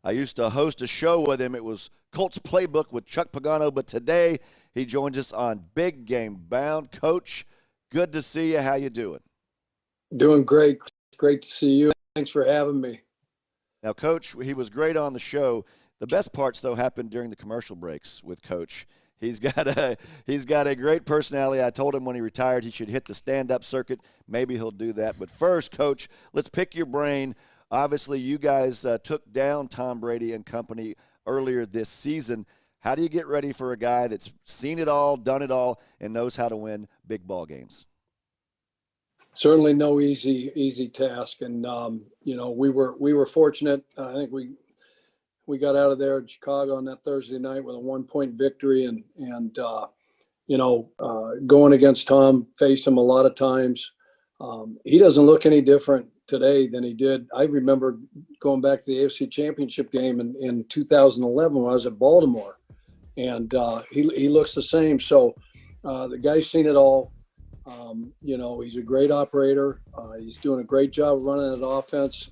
I used to host a show with him. It was Colts Playbook with Chuck Pagano, but today he joins us on Big Game Bound. Coach, good to see you. How you doing? Doing great. Great to see you. Thanks for having me. Now, Coach, he was great on the show. The best parts, though, happened during the commercial breaks with Coach. He's got a great personality. I told him when he retired he should hit the stand-up circuit. Maybe he'll do that. But first, Coach, let's pick your brain. Obviously, you guys took down Tom Brady and company earlier this season. How do you get ready for a guy that's seen it all, done it all, and knows how to win big ball games? Certainly no easy task. And, we were fortunate. I think we got out of there in Chicago on that Thursday night with a 1-point victory and going against Tom, faced him a lot of times. He doesn't look any different today than he did. I remember going back to the AFC Championship game in 2011 when I was at Baltimore, and he looks the same. So the guy's seen it all. He's a great operator. He's doing a great job running that offense.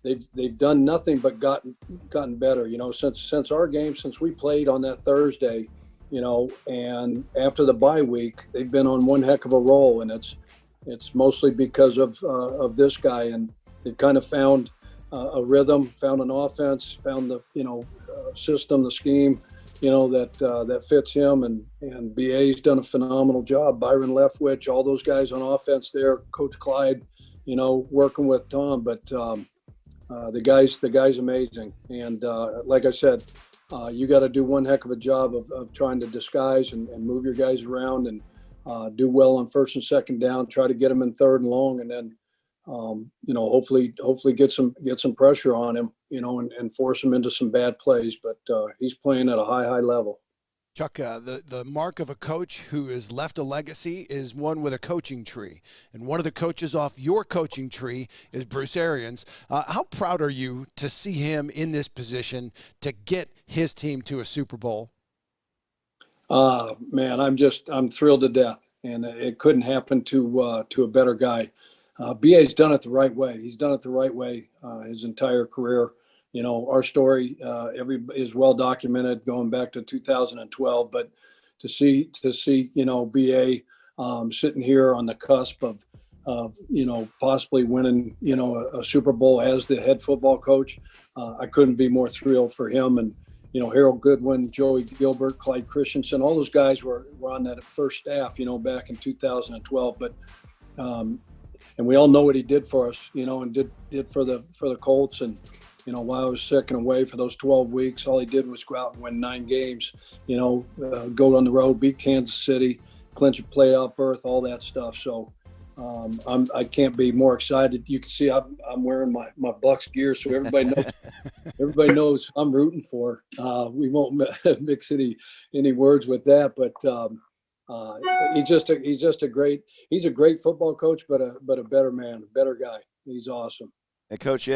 They've done nothing but gotten better, since our game, since we played on that Thursday, and after the bye week, they've been on one heck of a roll, and it's mostly because of this guy, and they've kind of found a rhythm, found an offense, found the system, the scheme, that fits him, and BA's done a phenomenal job. Byron Leftwich, all those guys on offense there, Coach Clyde, working with Tom, but the guy's amazing. And like I said, you got to do one heck of a job of trying to disguise and move your guys around and do well on first and second down, try to get them in third and long, and then, hopefully get some pressure on him, and force him into some bad plays. But he's playing at a high level. Chuck, the mark of a coach who has left a legacy is one with a coaching tree. And one of the coaches off your coaching tree is Bruce Arians. How proud are you to see him in this position to get his team to a Super Bowl? Man, I'm thrilled to death. And it couldn't happen to a better guy. BA's done it the right way. He's done it the right way his entire career. Our story is well documented going back to 2012, but to see BA sitting here on the cusp of possibly winning a Super Bowl as the head football coach, I couldn't be more thrilled for him. And Harold Goodwin, Joey Gilbert, Clyde Christensen, all those guys were on that first staff back in 2012. But and we all know what he did for us, and did for the Colts. And while I was sick and away for those 12 weeks, all he did was go out and win 9 games, go on the road, beat Kansas City, clinch a playoff berth, all that stuff. So I can't be more excited. You can see I'm wearing my Bucks gear, so everybody knows I'm rooting for. We won't mix any words with that, but he's a great football coach, but a better man, a better guy. He's awesome. And Coach,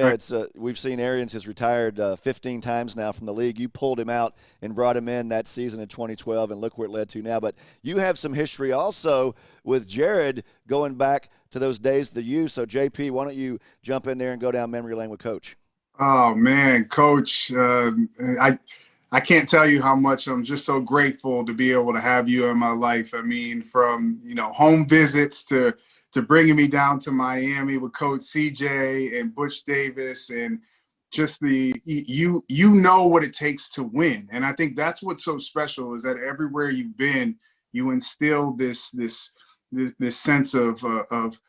we've seen Arians has retired 15 times now from the league. You pulled him out and brought him in that season in 2012, and look where it led to now. But you have some history also with Jared going back to those days of the U. So, JP, why don't you jump in there and go down memory lane with Coach? Oh, man, Coach, I can't tell you how much I'm just so grateful to be able to have you in my life. I mean, from, home visits to bringing me down to Miami with Coach CJ and Butch Davis, and just you know what it takes to win. And I think that's what's so special, is that everywhere you've been, you instill this sense of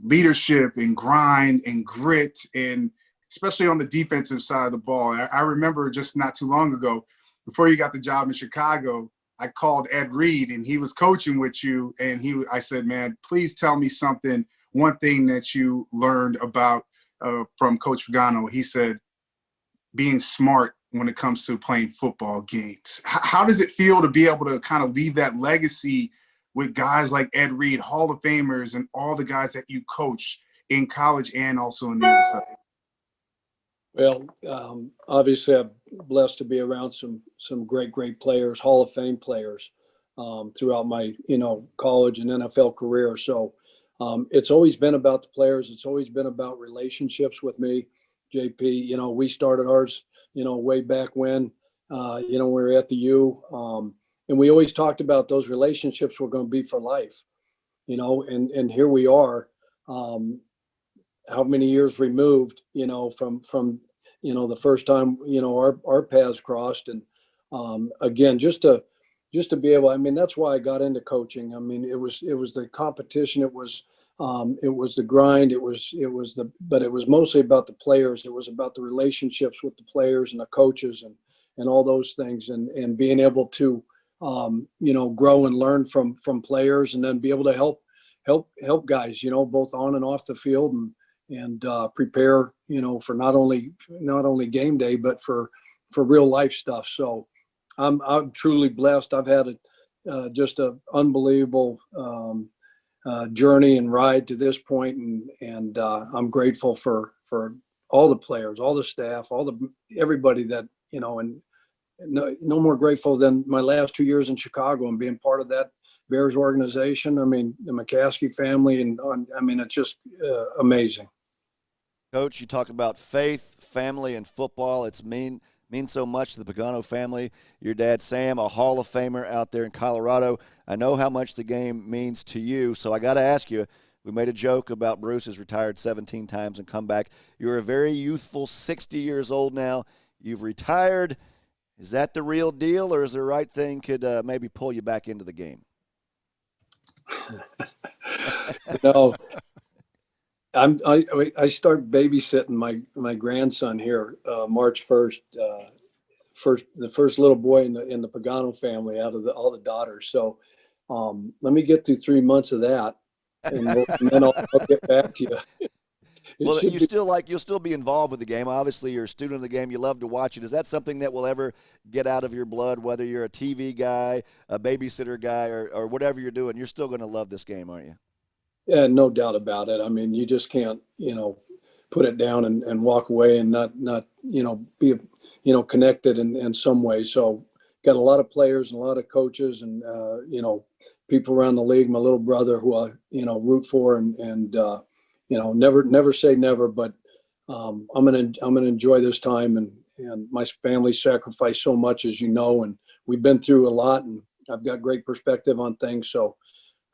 leadership and grind and grit, and especially on the defensive side of the ball. I remember just not too long ago, before you got the job in Chicago, I called Ed Reed, and he was coaching with you. And I said, man, please tell me one thing that you learned about from Coach Pagano. He said, being smart when it comes to playing football games. How does it feel to be able to kind of leave that legacy with guys like Ed Reed, Hall of Famers, and all the guys that you coach in college and also in the NFL? Well, obviously I'm blessed to be around some great players, Hall of Fame players, throughout my, college and NFL career. So it's always been about the players. It's always been about relationships with me. JP. We started ours, way back when, we were at the U. And we always talked about those relationships were going to be for life, and here we are, how many years removed, from the first time, our paths crossed. And again, just to be able, that's why I got into coaching. It was the competition. It was the grind. But it was mostly about the players. It was about the relationships with the players and the coaches and all those things, and being able to, grow and learn from players, and then be able to help guys, both on and off the field, and prepare, for not only game day, but for real life stuff. So I'm truly blessed. I've had just an unbelievable journey and ride to this point, and I'm grateful for all the players, all the staff, everybody that, and no more grateful than my last 2 years in Chicago and being part of that Bears organization. The McCaskey family, and it's just amazing. Coach, you talk about faith, family, and football. It's means so much to the Pagano family. Your dad, Sam, a Hall of Famer out there in Colorado. I know how much the game means to you, so I got to ask you, we made a joke about Bruce has retired 17 times and come back. You're a very youthful 60 years old now. You've retired. Is that the real deal, or is the right thing could maybe pull you back into the game? No. I start babysitting my grandson here March 1st. The first little boy in the Pagano family out of all the daughters. So let me get through 3 months of that, and then I'll get back to you. Well, you'll still be involved with the game. Obviously, you're a student of the game. You love to watch it. Is that something that will ever get out of your blood, whether you're a TV guy, a babysitter guy, or whatever you're doing? You're still going to love this game, aren't you? Yeah, no doubt about it. You just can't, put it down and walk away and not be, connected in some way. So got a lot of players and a lot of coaches and, people around the league, my little brother who I, root for and never say never, but I'm going to enjoy this time, and my family sacrificed so much, as and we've been through a lot, and I've got great perspective on things. So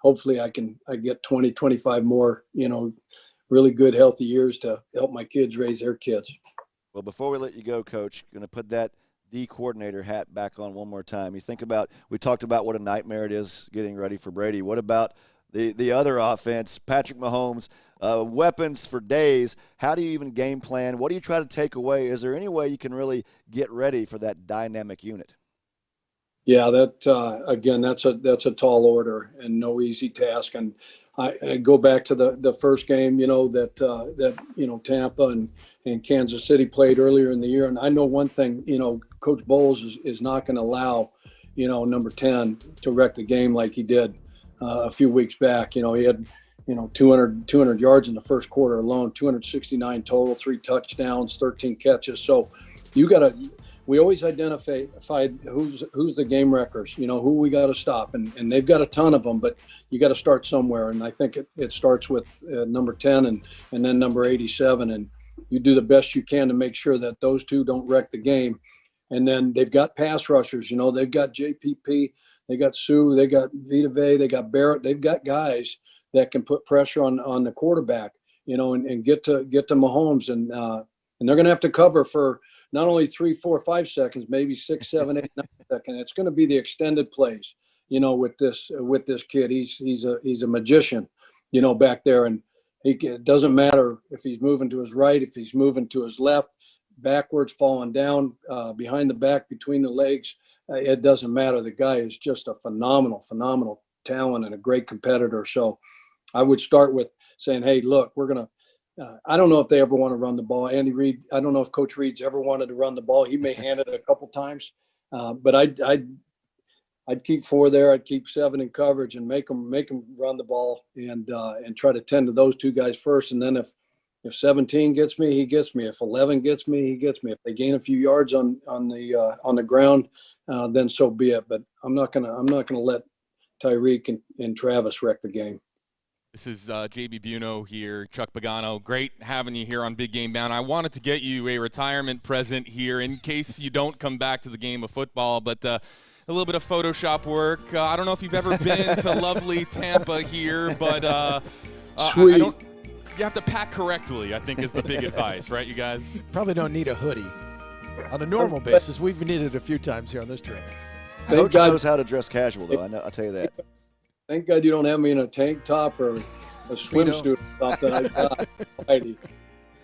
hopefully I get 20, 25 more, really good, healthy years to help my kids raise their kids. Well, before we let you go, Coach, going to put that D coordinator hat back on one more time. You think about, we talked about what a nightmare it is getting ready for Brady. What about the other offense, Patrick Mahomes, weapons for days? How do you even game plan? What do you try to take away? Is there any way you can really get ready for that dynamic unit? Yeah, again, that's a tall order and no easy task. And I go back to the first game, that Tampa and Kansas City played earlier in the year. And I know one thing, Coach Bowles is not going to allow, number 10 to wreck the game like he did a few weeks back. He had 200 yards in the first quarter alone, 269 total, 3 touchdowns, 13 catches. So we always identify who's the game wreckers, who we got to stop. And they've got a ton of them, but you got to start somewhere. And I think it starts with number 10 and then number 87. And you do the best you can to make sure that those two don't wreck the game. And then they've got pass rushers, they've got JPP, they got Sue, they got Vita Vea, they got Barrett. They've got guys that can put pressure on the quarterback, and get to Mahomes. And they're going to have to cover for not only 3, 4, 5 seconds, maybe 6, 7, 8, 9 seconds. It's going to be the extended plays, with this kid. He's a magician, back there. And it doesn't matter if he's moving to his right, if he's moving to his left, backwards, falling down, behind the back, between the legs. It doesn't matter. The guy is just a phenomenal talent and a great competitor. So I would start with saying, hey, look, we're going to, I don't know if they ever want to run the ball. Andy Reid, I don't know if Coach Reid's ever wanted to run the ball. He may hand it a couple times, but I'd keep 4 there. I'd keep 7 in coverage and make them run the ball and try to tend to those 2 guys first. And then if 17 gets me, he gets me. If 11 gets me, he gets me. If they gain a few yards on the ground, then so be it. But I'm not gonna let Tyreek and Travis wreck the game. This is JB Biunno here, Chuck Pagano. Great having you here on Big Game Bound. I wanted to get you a retirement present here in case you don't come back to the game of football, but a little bit of Photoshop work. I don't know if you've ever been to lovely Tampa here, but Sweet. you have to pack correctly, I think, is the big advice, right, you guys? Probably don't need a hoodie. On a normal basis, we've needed it a few times here on this trip. Coach knows how to dress casual, though. I'll tell you that. Thank God you don't have me in a tank top or a swimsuit top that I got. Alrighty.